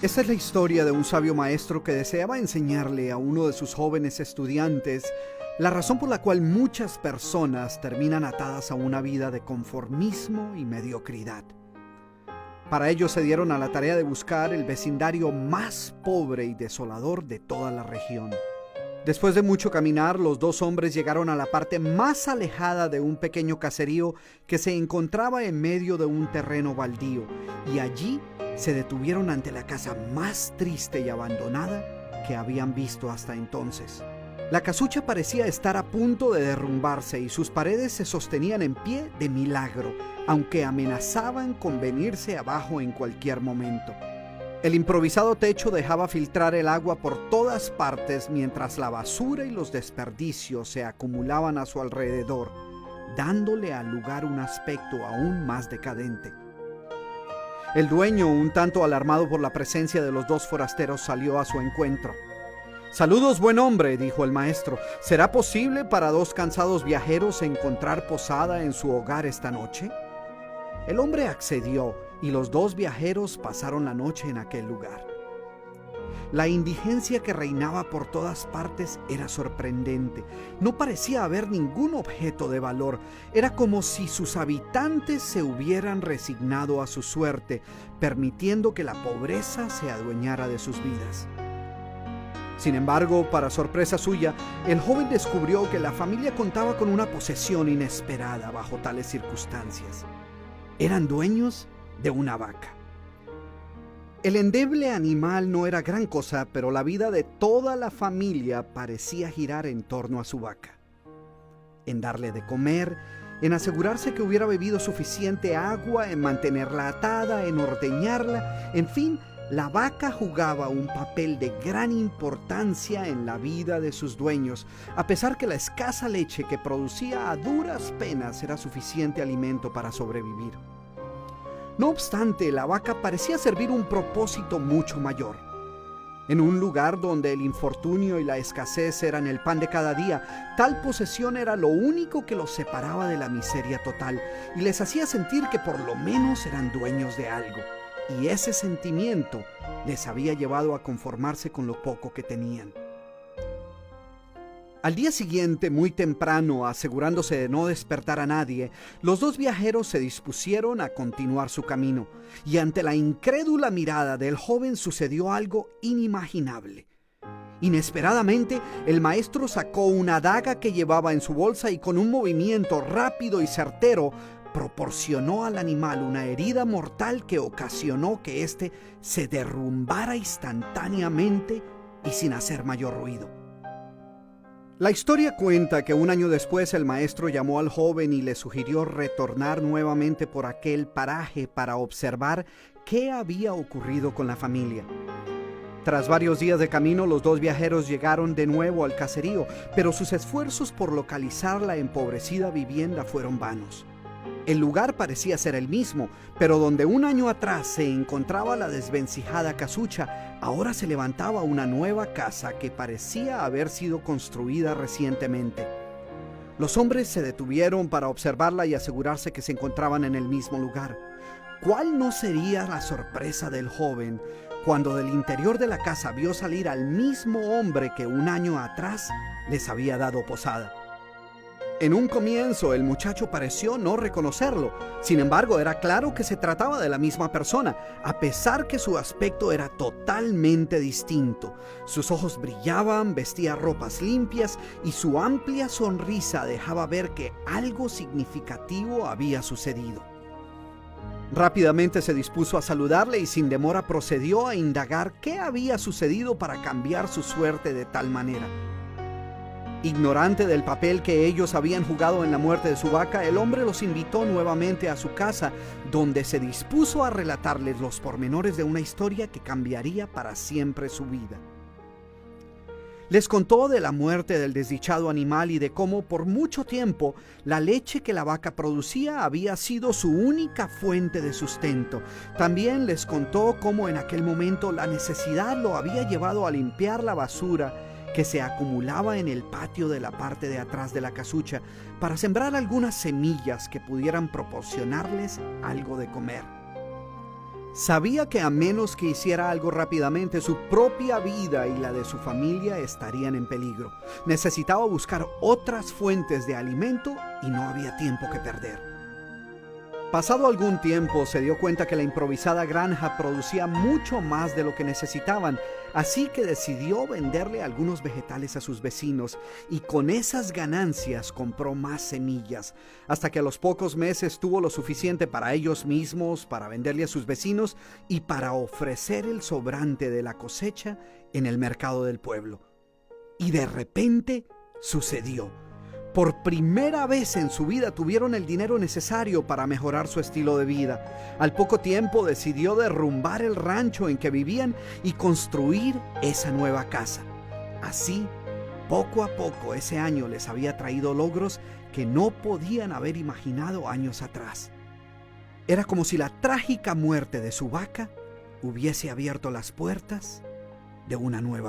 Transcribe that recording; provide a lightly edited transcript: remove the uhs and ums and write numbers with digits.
Esta es la historia de un sabio maestro que deseaba enseñarle a uno de sus jóvenes estudiantes la razón por la cual muchas personas terminan atadas a una vida de conformismo y mediocridad. Para ello se dieron a la tarea de buscar el vecindario más pobre y desolador de toda la región. Después de mucho caminar, los dos hombres llegaron a la parte más alejada de un pequeño caserío que se encontraba en medio de un terreno baldío, y allí se detuvieron ante la casa más triste y abandonada que habían visto hasta entonces. La casucha parecía estar a punto de derrumbarse y sus paredes se sostenían en pie de milagro, aunque amenazaban con venirse abajo en cualquier momento. El improvisado techo dejaba filtrar el agua por todas partes mientras la basura y los desperdicios se acumulaban a su alrededor, dándole al lugar un aspecto aún más decadente. El dueño, un tanto alarmado por la presencia de los dos forasteros, salió a su encuentro. «Saludos, buen hombre», dijo el maestro. «¿Será posible para dos cansados viajeros encontrar posada en su hogar esta noche?» El hombre accedió y los dos viajeros pasaron la noche en aquel lugar. La indigencia que reinaba por todas partes era sorprendente. No parecía haber ningún objeto de valor. Era como si sus habitantes se hubieran resignado a su suerte, permitiendo que la pobreza se adueñara de sus vidas. Sin embargo, para sorpresa suya, el joven descubrió que la familia contaba con una posesión inesperada bajo tales circunstancias. Eran dueños de una vaca. El endeble animal no era gran cosa, pero la vida de toda la familia parecía girar en torno a su vaca. En darle de comer, en asegurarse que hubiera bebido suficiente agua, en mantenerla atada, en ordeñarla, en fin, la vaca jugaba un papel de gran importancia en la vida de sus dueños, a pesar que la escasa leche que producía a duras penas era suficiente alimento para sobrevivir. No obstante, la vaca parecía servir un propósito mucho mayor. En un lugar donde el infortunio y la escasez eran el pan de cada día, tal posesión era lo único que los separaba de la miseria total y les hacía sentir que por lo menos eran dueños de algo. Y ese sentimiento les había llevado a conformarse con lo poco que tenían. Al día siguiente, muy temprano, asegurándose de no despertar a nadie, los dos viajeros se dispusieron a continuar su camino, y ante la incrédula mirada del joven sucedió algo inimaginable. Inesperadamente, el maestro sacó una daga que llevaba en su bolsa y con un movimiento rápido y certero proporcionó al animal una herida mortal que ocasionó que éste se derrumbara instantáneamente y sin hacer mayor ruido. La historia cuenta que un año después el maestro llamó al joven y le sugirió retornar nuevamente por aquel paraje para observar qué había ocurrido con la familia. Tras varios días de camino, los dos viajeros llegaron de nuevo al caserío, pero sus esfuerzos por localizar la empobrecida vivienda fueron vanos. El lugar parecía ser el mismo, pero donde un año atrás se encontraba la desvencijada casucha, ahora se levantaba una nueva casa que parecía haber sido construida recientemente. Los hombres se detuvieron para observarla y asegurarse que se encontraban en el mismo lugar. ¿Cuál no sería la sorpresa del joven cuando del interior de la casa vio salir al mismo hombre que un año atrás les había dado posada? En un comienzo el muchacho pareció no reconocerlo. Sin embargo, era claro que se trataba de la misma persona, a pesar que su aspecto era totalmente distinto. Sus ojos brillaban, vestía ropas limpias y su amplia sonrisa dejaba ver que algo significativo había sucedido. Rápidamente se dispuso a saludarle y sin demora procedió a indagar qué había sucedido para cambiar su suerte de tal manera. Ignorante del papel que ellos habían jugado en la muerte de su vaca, el hombre los invitó nuevamente a su casa, donde se dispuso a relatarles los pormenores de una historia que cambiaría para siempre su vida. Les contó de la muerte del desdichado animal y de cómo por mucho tiempo la leche que la vaca producía había sido su única fuente de sustento. También les contó cómo en aquel momento la necesidad lo había llevado a limpiar la basura que se acumulaba en el patio de la parte de atrás de la casucha para sembrar algunas semillas que pudieran proporcionarles algo de comer. Sabía que a menos que hiciera algo rápidamente, su propia vida y la de su familia estarían en peligro. Necesitaba buscar otras fuentes de alimento y no había tiempo que perder. Pasado algún tiempo se dio cuenta que la improvisada granja producía mucho más de lo que necesitaban, así que decidió venderle algunos vegetales a sus vecinos y con esas ganancias compró más semillas, hasta que a los pocos meses tuvo lo suficiente para ellos mismos, para venderle a sus vecinos y para ofrecer el sobrante de la cosecha en el mercado del pueblo. Y de repente sucedió. Por primera vez en su vida tuvieron el dinero necesario para mejorar su estilo de vida. Al poco tiempo decidió derrumbar el rancho en que vivían y construir esa nueva casa. Así, poco a poco, ese año les había traído logros que no podían haber imaginado años atrás. Era como si la trágica muerte de su vaca hubiese abierto las puertas de una nueva vida.